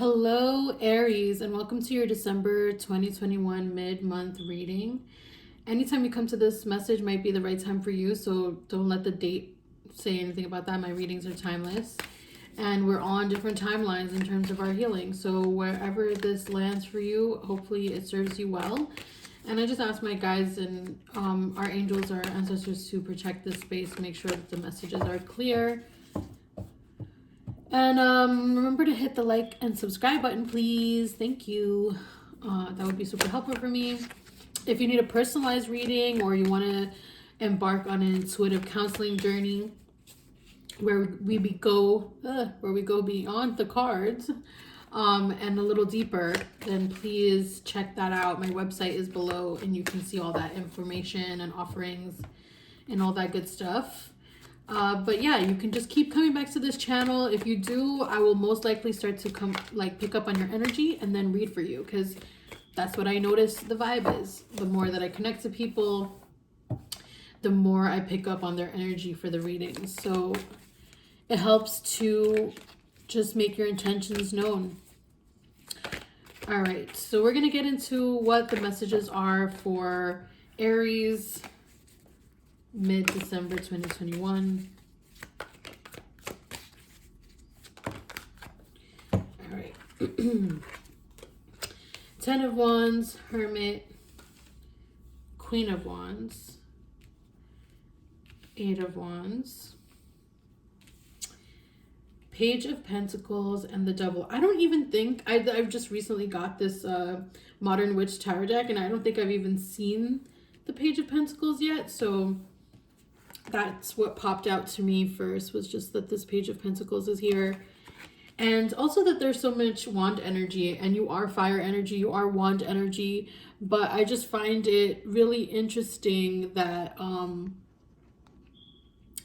Hello, Aries, and welcome to your December 2021 mid-month reading. Anytime you come to this message might be the right time for you, so don't let the date say anything about that. My readings are timeless, and we're all on different timelines in terms of our healing. So wherever this lands for you, hopefully it serves you well. And I just ask my guides and our angels, our ancestors to protect this space, make sure that the messages are clear. And remember to hit the like and subscribe button, please. Thank you. That would be super helpful for me. If you need a personalized reading or you want to embark on an intuitive counseling journey where we go beyond the cards and a little deeper, then please check that out. My website is below and you can see all that information and offerings and all that good stuff. But yeah, you can just keep coming back to this channel. If you do, I will most likely start to pick up on your energy and then read for you, because that's what I notice the vibe is. The more that I connect to people, the more I pick up on their energy for the readings. So it helps to just make your intentions known. All right, so we're going to get into what the messages are for Aries mid-December 2021. All right. 10 of Wands, Hermit, Queen of Wands, 8 of Wands, Page of Pentacles, and the Devil. I don't even think, I've just recently got this Modern Witch Tarot deck, and I don't think I've even seen the Page of Pentacles yet, so that's what popped out to me first, was just that this Page of Pentacles is here. And also that there's so much wand energy, and you are fire energy, you are wand energy. But I just find it really interesting that,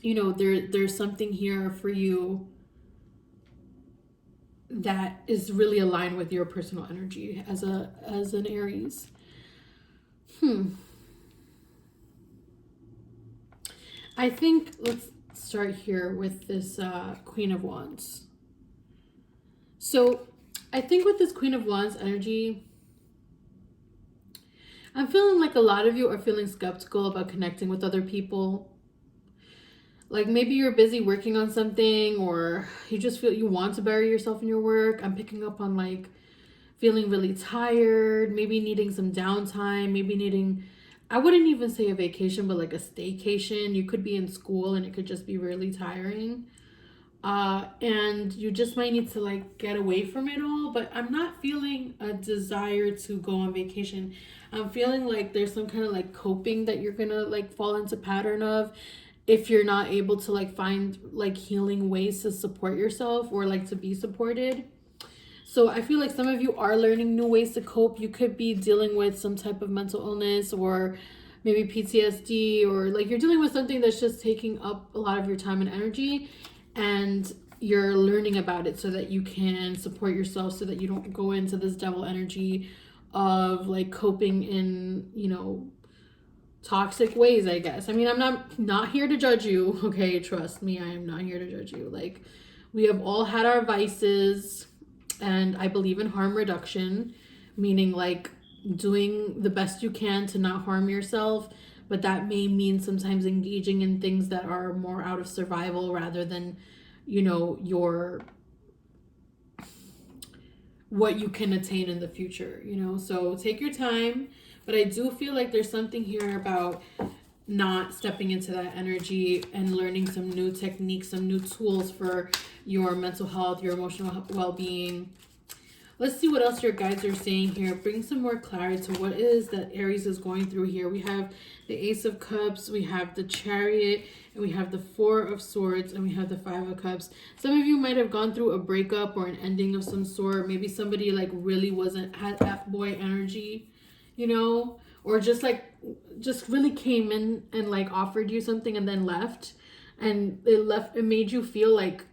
you know, there's something here for you that is really aligned with your personal energy as an Aries. I think let's start here with this Queen of Wands. So I think with this Queen of Wands energy, I'm feeling like a lot of you are feeling skeptical about connecting with other people. Like maybe you're busy working on something, or you just feel you want to bury yourself in your work. I'm picking up on like feeling really tired, maybe needing some downtime, maybe needing, I wouldn't even say a vacation, but like a staycation. You could be in school and it could just be really tiring. And you just might need to like get away from it all. But I'm not feeling a desire to go on vacation. I'm feeling like there's some kind of like coping that you're gonna like fall into pattern of if you're not able to like find like healing ways to support yourself or like to be supported. So I feel like some of you are learning new ways to cope. You could be dealing with some type of mental illness or maybe PTSD, or like you're dealing with something that's just taking up a lot of your time and energy, and you're learning about it so that you can support yourself, so that you don't go into this devil energy of like coping in, you know, toxic ways, I guess. I mean, I'm not here to judge you, okay? Trust me, I am not here to judge you. Like, we have all had our vices. And I believe in harm reduction, meaning like doing the best you can to not harm yourself. But that may mean sometimes engaging in things that are more out of survival rather than, you know, what you can attain in the future, you know. So take your time. But I do feel like there's something here about not stepping into that energy and learning some new techniques, some new tools for your mental health, your emotional well-being. Let's see what else your guides are saying here. Bring some more clarity to what it is that Aries is going through here. We have the Ace of Cups, we have the Chariot, and we have the Four of Swords, and we have the Five of Cups. Some of you might have gone through a breakup or an ending of some sort. Maybe somebody like really had F-boy energy, you know, or just really came in and like offered you something and then left, and it made you feel like,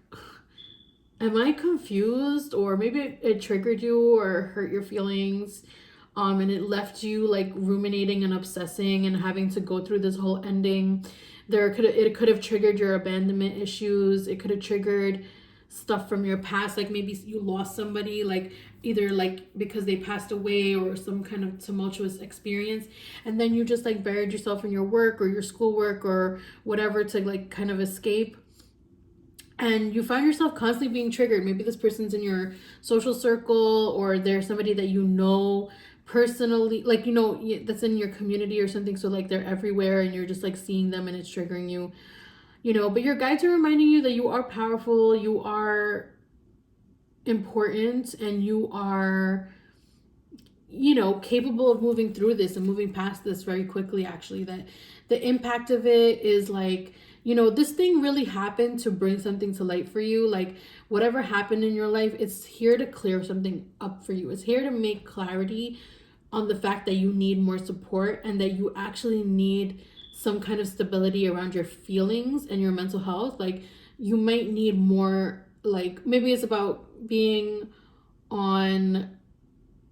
am I confused? Or maybe it triggered you or hurt your feelings, and it left you like ruminating and obsessing and having to go through this whole ending. It could have triggered your abandonment issues. It could have triggered stuff from your past, like maybe you lost somebody, like either like because they passed away or some kind of tumultuous experience, and then you just like buried yourself in your work or your schoolwork or whatever to like kind of escape, and you find yourself constantly being triggered. Maybe this person's in your social circle, or they're somebody that you know personally, like, you know, that's in your community or something, so like they're everywhere and you're just like seeing them and it's triggering you, you know. But your guides are reminding you that you are powerful, you are important, and you are, you know, capable of moving through this and moving past this very quickly. Actually, that the impact of it is like, you know, this thing really happened to bring something to light for you. Like whatever happened in your life, it's here to clear something up for you. It's here to make clarity on the fact that you need more support and that you actually need some kind of stability around your feelings and your mental health. Like you might need more, like maybe it's about being on,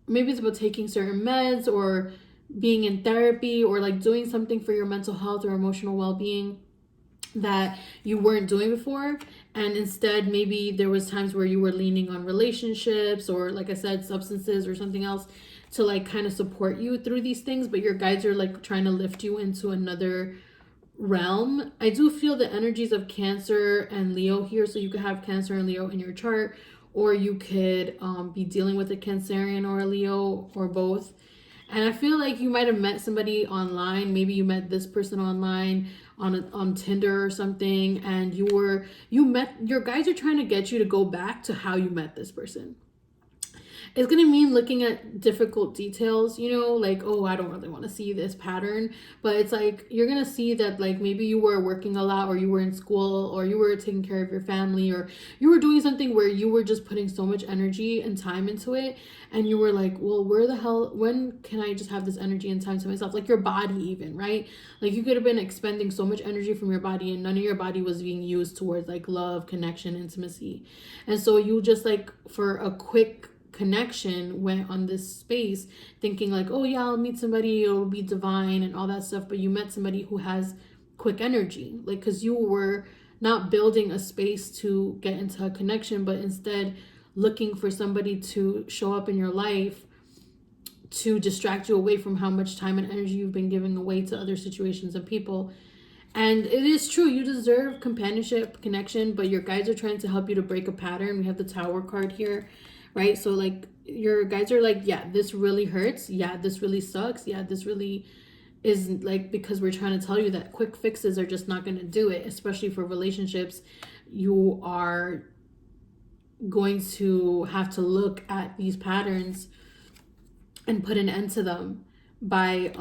maybe it's about taking certain meds or being in therapy or like doing something for your mental health or emotional well-being that you weren't doing before. And instead, maybe there was times where you were leaning on relationships or, like I said, substances or something else to like kind of support you through these things, but your guides are like trying to lift you into another realm. I do feel the energies of Cancer and Leo here, so you could have Cancer and Leo in your chart, or you could be dealing with a Cancerian or a Leo or both. And I feel like you might have met somebody online. Maybe you met this person online on Tinder or something, and you met, your guides are trying to get you to go back to how you met this person. It's going to mean looking at difficult details, you know, like, oh, I don't really want to see this pattern. But it's like, you're going to see that, like, maybe you were working a lot, or you were in school, or you were taking care of your family, or you were doing something where you were just putting so much energy and time into it. And you were like, well, where the hell, when can I just have this energy and time to myself? Like your body even, right? Like you could have been expending so much energy from your body and none of your body was being used towards like love, connection, intimacy. And so you just like, for a quick connection, went on this space thinking like, oh yeah, I'll meet somebody, it'll be divine and all that stuff. But you met somebody who has quick energy, like, because you were not building a space to get into a connection, but instead looking for somebody to show up in your life to distract you away from how much time and energy you've been giving away to other situations and people. And it is true, you deserve companionship, connection, but your guides are trying to help you to break a pattern. We have the Tower card here, right? So like your guides are like, yeah, this really hurts. Yeah, this really sucks. Yeah, this really is like, because we're trying to tell you that quick fixes are just not going to do it, especially for relationships. You are going to have to look at these patterns and put an end to them by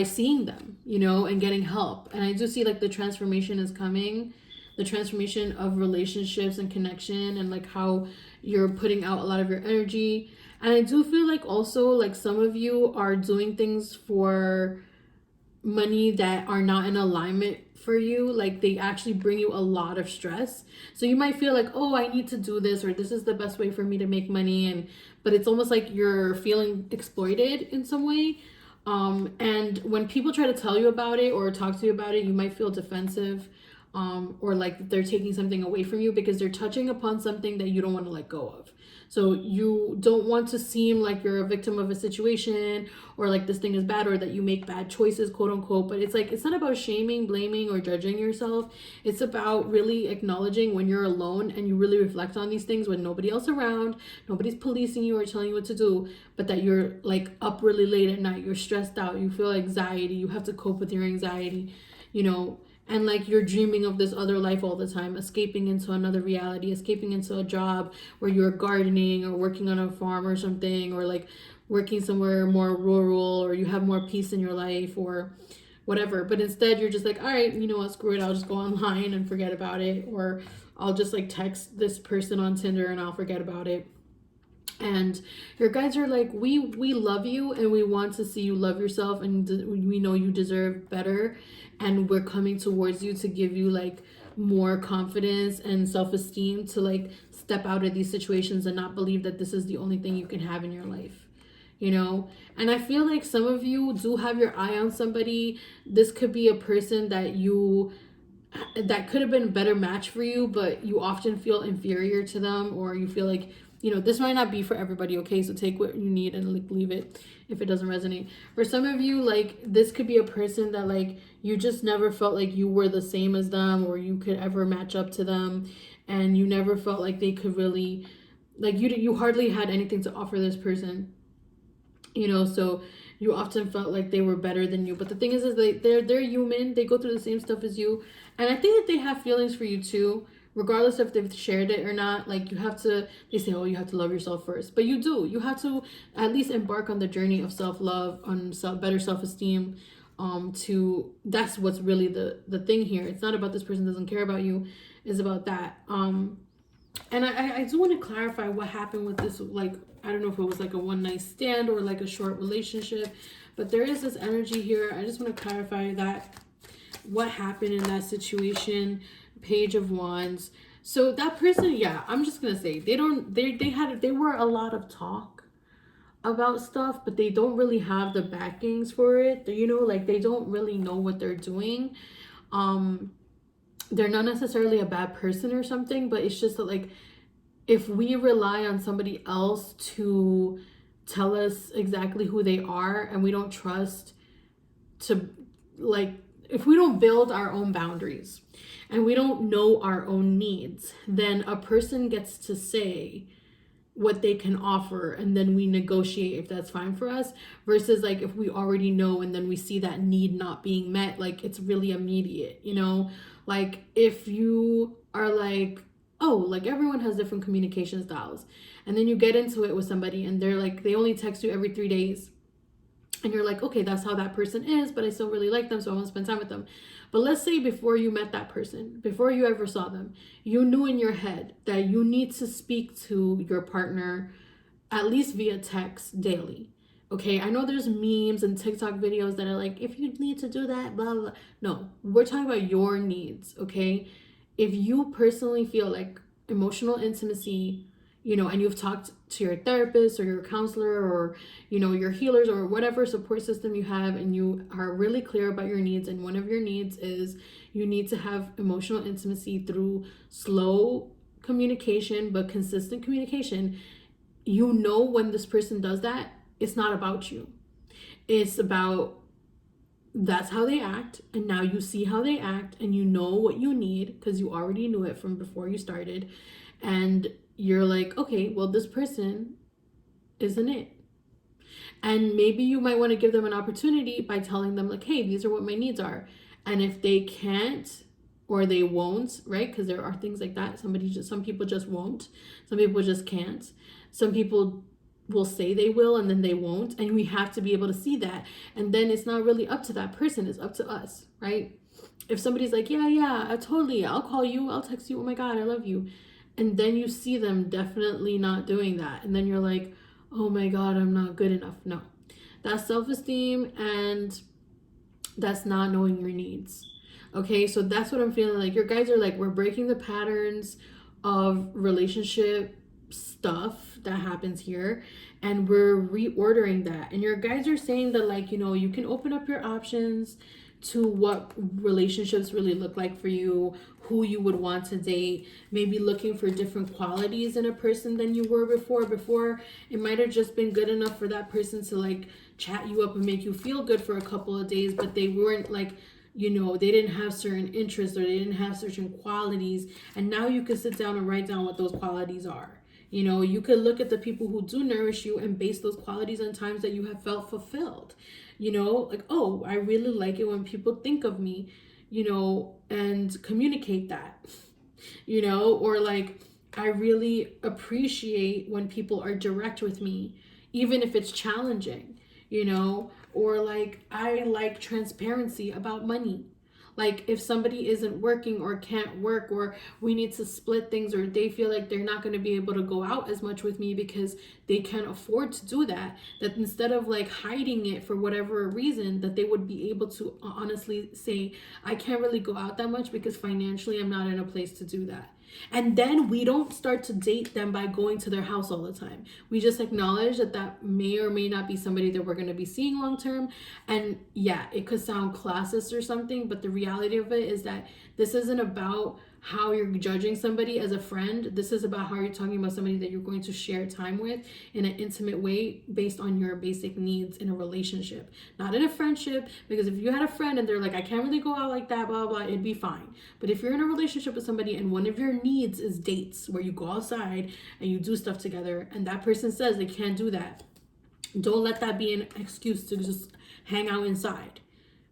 seeing them, you know, and getting help. And I do see like the transformation is coming, the transformation of relationships and connection, and like how you're putting out a lot of your energy. And I do feel like also like some of you are doing things for money that are not in alignment for you. Like they actually bring you a lot of stress. So you might feel like, oh, I need to do this, or this is the best way for me to make money. And but it's almost like you're feeling exploited in some way. And when people try to tell you about it or talk to you about it, you might feel defensive, or like they're taking something away from you because they're touching upon something that you don't want to let go of. So you don't want to seem like you're a victim of a situation, or like this thing is bad, or that you make bad choices, quote unquote. But it's like, it's not about shaming, blaming, or judging yourself. It's about really acknowledging when you're alone and you really reflect on these things when nobody else around, nobody's policing you or telling you what to do, but that you're like up really late at night, you're stressed out, you feel anxiety, you have to cope with your anxiety, you know, and like you're dreaming of this other life all the time, escaping into another reality, escaping into a job where you're gardening or working on a farm or something, or like working somewhere more rural, or you have more peace in your life or whatever. But instead you're just like, all right, you know what, screw it, I'll just go online and forget about it, or I'll just like text this person on Tinder and I'll forget about it. And your guides are like, we love you and we want to see you love yourself, and we know you deserve better, and we're coming towards you to give you like more confidence and self-esteem to like step out of these situations and not believe that this is the only thing you can have in your life, you know. And I feel like some of you do have your eye on somebody. This could be a person that you that could have been a better match for you, but you often feel inferior to them, or you feel like, this might not be for everybody, okay? So take what you need and like leave it if it doesn't resonate. For some of you, like this could be a person that like you just never felt like you were the same as them, or you could ever match up to them, and you never felt like they could really, like you hardly had anything to offer this person, so you often felt like they were better than you. But the thing is they're human. They go through the same stuff as you, and I think that they have feelings for you too, regardless if they've shared it or not. Like they say, oh, you have to love yourself first, but you have to at least embark on the journey of self-love, on better self-esteem. That's what's really the thing here. It's not about this person doesn't care about you, it's about that. And I do want to clarify what happened with this. Like, I don't know if it was like a one night stand or like a short relationship, but there is this energy here. I just want to clarify that what happened in that situation. Page of Wands. So that person, yeah, I'm just gonna say they were a lot of talk about stuff, but they don't really have the backings for it. Like they don't really know what they're doing. They're not necessarily a bad person or something, but it's just that like if we rely on somebody else to tell us exactly who they are, and we don't trust to, like, if we don't build our own boundaries and we don't know our own needs, then a person gets to say what they can offer, and then we negotiate if that's fine for us, versus like if we already know and then we see that need not being met, like it's really immediate. Like if you are like, oh, like everyone has different communication styles, and then you get into it with somebody and they're like, they only text you every 3 days, and you're like, okay, that's how that person is, but I still really like them, so I want to spend time with them. But let's say before you met that person, before you ever saw them, you knew in your head that you need to speak to your partner at least via text daily. Okay, I know there's memes and TikTok videos that are like, if you need to do that, blah, blah. No, we're talking about your needs, okay? If you personally feel like emotional intimacy, and you've talked to your therapist or your counselor or, your healers or whatever support system you have, and you are really clear about your needs, and one of your needs is you need to have emotional intimacy through slow communication, but consistent communication. When this person does that, it's not about you. It's about, that's how they act, and now you see how they act, and you know what you need because you already knew it from before you started, and you're like, okay, well, this person isn't it. And maybe you might want to give them an opportunity by telling them like, hey, these are what my needs are. And if they can't, or they won't, right? Because there are things like that. Some people just won't. Some people just can't. Some people will say they will and then they won't. And we have to be able to see that. And then it's not really up to that person. It's up to us, right? If somebody's like, yeah, totally, I'll call you, I'll text you, oh my God, I love you. And then you see them definitely not doing that. And then you're like, oh my God, I'm not good enough. No, that's self-esteem, and that's not knowing your needs. Okay, so that's what I'm feeling like. Your guys are like, we're breaking the patterns of relationship stuff that happens here, and we're reordering that. And your guys are saying that, like, you can open up your options to what relationships really look like for you, who you would want to date, maybe looking for different qualities in a person than you were before. Before, it might have just been good enough for that person to like chat you up and make you feel good for a couple of days, but they weren't like, they didn't have certain interests, or they didn't have certain qualities. And now you can sit down and write down what those qualities are. You could look at the people who do nourish you and base those qualities on times that you have felt fulfilled. Like, oh, I really like it when people think of me, and communicate that, or like, I really appreciate when people are direct with me, even if it's challenging, or like, I like transparency about money. Like if somebody isn't working or can't work, or we need to split things, or they feel like they're not going to be able to go out as much with me because they can't afford to do that, that instead of like hiding it for whatever reason, that they would be able to honestly say, I can't really go out that much because financially I'm not in a place to do that. And then we don't start to date them by going to their house all the time. We just acknowledge that that may or may not be somebody that we're going to be seeing long term. And yeah, it could sound classist or something, but the reality of it is that this isn't about how you're judging somebody as a friend. This is about how you're talking about somebody that you're going to share time with in an intimate way based on your basic needs in a relationship, not in a friendship. Because if you had a friend and they're like, I can't really go out like that, blah, blah, blah, it'd be fine. But if you're in a relationship with somebody and one of your needs is dates, where you go outside and you do stuff together, and that person says they can't do that, don't let that be an excuse to just hang out inside.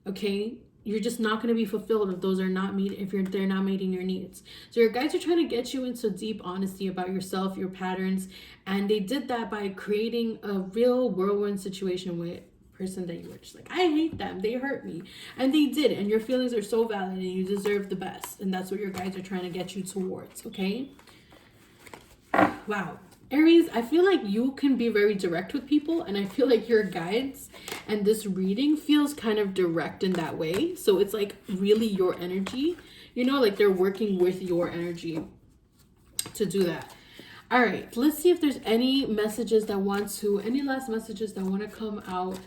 Okay? You're just not going to be fulfilled if those are not meet if they're not meeting your needs. So your guides are trying to get you into deep honesty about yourself, your patterns, and they did that by creating a real whirlwind situation with a person that you were just like, I hate them, they hurt me, and they did, and your feelings are so valid and you deserve the best, and that's what your guides are trying to get you towards. Okay? Wow. Aries, I feel like you can be very direct with people, and I feel like your guides and this reading feels kind of direct in that way. So it's like really your energy, you know, like they're working with your energy to do that. All right, let's see if there's any messages that any last messages that want to come out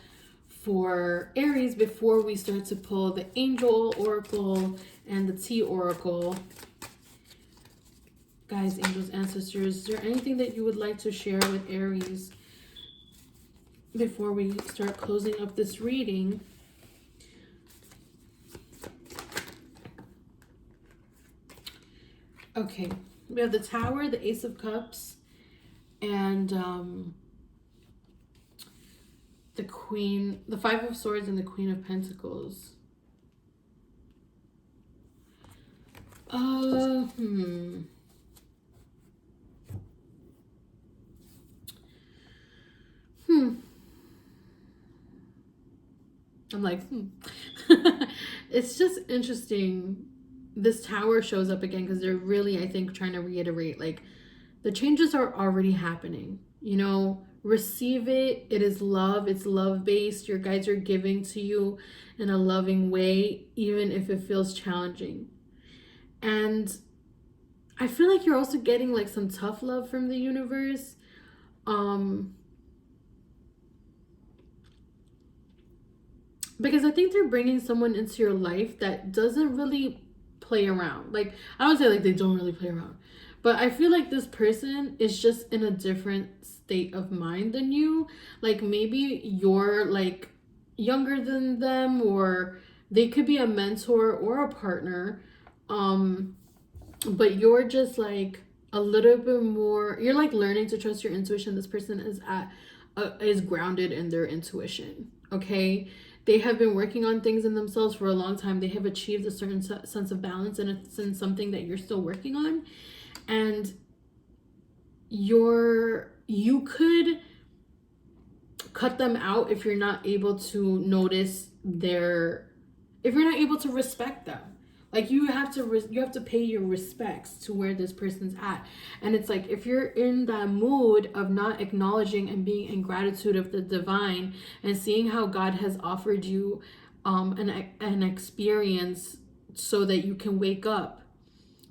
for Aries before we start to pull the Angel Oracle and the T Oracle. Guys, angels, ancestors, is there anything that you would like to share with Aries before we start closing up this reading? Okay, we have the Tower, the Ace of Cups, and the Queen, the Five of Swords, and the Queen of Pentacles. I'm like, It's just interesting. This Tower shows up again because they're really, I think, trying to reiterate, like, the changes are already happening. You know, receive it. It is love. It's love-based. Your guides are giving to you in a loving way, even if it feels challenging. And I feel like you're also getting, like, some tough love from the universe. Because I think they're bringing someone into your life that doesn't really play around. Like, I would say, like, they don't really play around. But I feel like this person is just in a different state of mind than you. Like, maybe you're, like, younger than them, or they could be a mentor or a partner. But you're just, like, a little bit more... You're, like, learning to trust your intuition. This person is grounded in their intuition. Okay? They have been working on things in themselves for a long time. They have achieved a certain sense of balance, and it's in something that you're still working on. And you could cut them out if you're not able to notice if you're not able to respect them. Like, you have to pay your respects to where this person's at. And it's like, if you're in that mood of not acknowledging and being in gratitude of the divine and seeing how God has offered you an experience so that you can wake up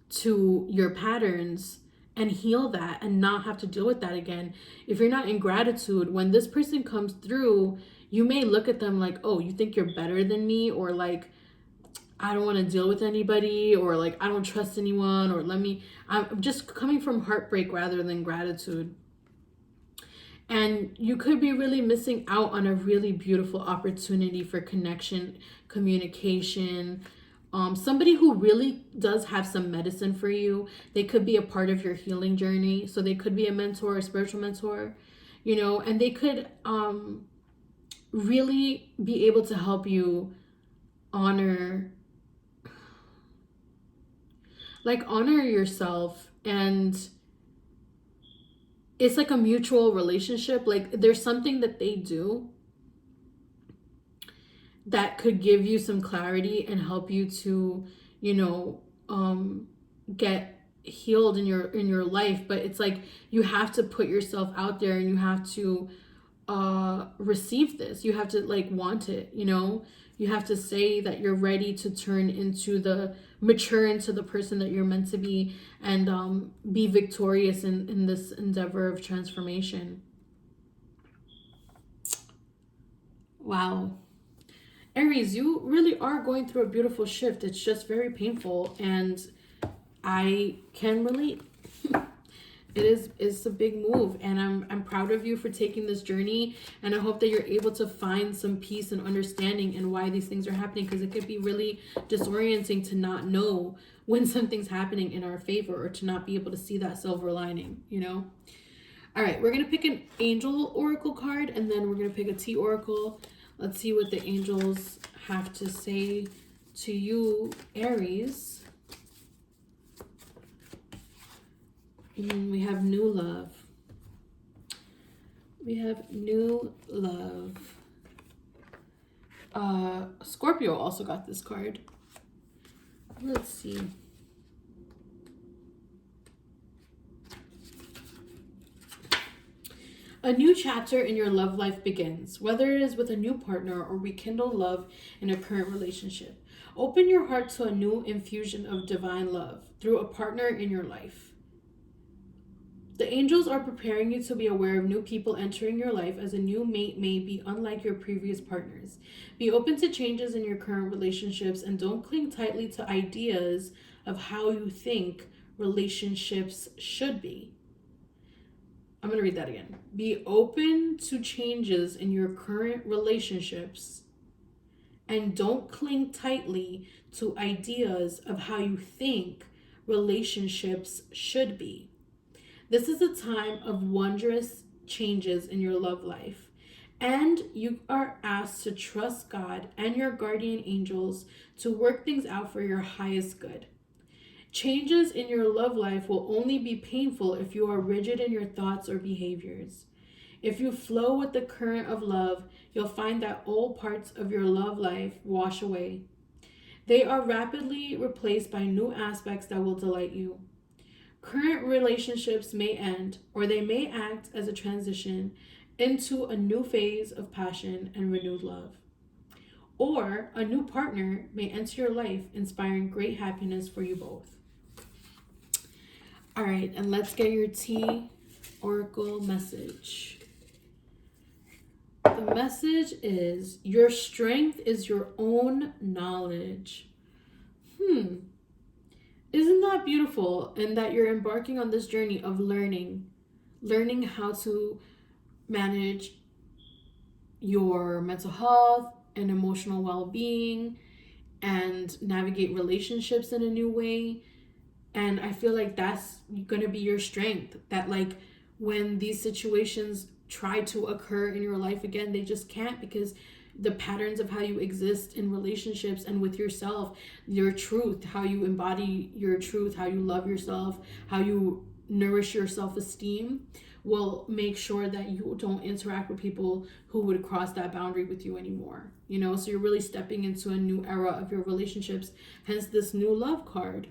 to your patterns and heal that and not have to deal with that again. If you're not in gratitude, when this person comes through, you may look at them like, oh, you think you're better than me, or like, I don't want to deal with anybody, or like, I don't trust anyone, or I'm just coming from heartbreak rather than gratitude. And you could be really missing out on a really beautiful opportunity for connection, communication. Somebody who really does have some medicine for you. They could be a part of your healing journey. So they could be a mentor, a spiritual mentor, you know, and they could really be able to help you honor yourself. And it's like a mutual relationship. Like, there's something that they do that could give you some clarity and help you to, you know, get healed in your life. But it's like, you have to put yourself out there, and you have to receive this. You have to, like, want it, you know. You have to say that you're ready to mature into the person that you're meant to be, and be victorious in this endeavor of transformation. Wow. Aries, you really are going through a beautiful shift. It's just very painful, and I can relate. It's a big move, and I'm proud of you for taking this journey, and I hope that you're able to find some peace and understanding in why these things are happening, because it could be really disorienting to not know when something's happening in our favor, or to not be able to see that silver lining, you know. All right, we're gonna pick an angel oracle card, and then we're gonna pick a tea oracle. Let's see what the angels have to say to you, Aries. We have new love. We have new love. Scorpio also got this card. Let's see. A new chapter in your love life begins, whether it is with a new partner or rekindle love in a current relationship. Open your heart to a new infusion of divine love through a partner in your life. The angels are preparing you to be aware of new people entering your life, as a new mate may be unlike your previous partners. Be open to changes in your current relationships, and don't cling tightly to ideas of how you think relationships should be. I'm going to read that again. Be open to changes in your current relationships, and don't cling tightly to ideas of how you think relationships should be. This is a time of wondrous changes in your love life, and you are asked to trust God and your guardian angels to work things out for your highest good. Changes in your love life will only be painful if you are rigid in your thoughts or behaviors. If you flow with the current of love, you'll find that old parts of your love life wash away. They are rapidly replaced by new aspects that will delight you. Current relationships may end, or they may act as a transition into a new phase of passion and renewed love. Or a new partner may enter your life, inspiring great happiness for you both. All right, and let's get your tea oracle message. The message is, your strength is your own knowledge. Isn't that beautiful? And that you're embarking on this journey of learning how to manage your mental health and emotional well-being, and navigate relationships in a new way. And I feel like that's going to be your strength, that like when these situations try to occur in your life again, they just can't, because the patterns of how you exist in relationships and with yourself, your truth, how you embody your truth, how you love yourself, how you nourish your self-esteem, will make sure that you don't interact with people who would cross that boundary with you anymore. You know, so you're really stepping into a new era of your relationships, hence this new love card.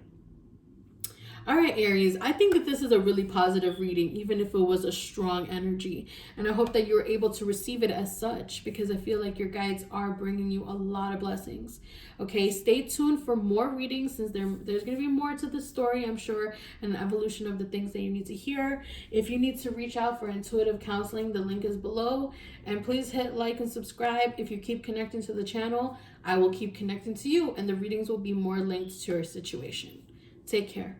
All right, Aries, I think that this is a really positive reading, even if it was a strong energy. And I hope that you're able to receive it as such, because I feel like your guides are bringing you a lot of blessings. Okay, stay tuned for more readings, since there's going to be more to the story, I'm sure, and an evolution of the things that you need to hear. If you need to reach out for intuitive counseling, the link is below. And please hit like and subscribe. If you keep connecting to the channel, I will keep connecting to you, and the readings will be more linked to your situation. Take care.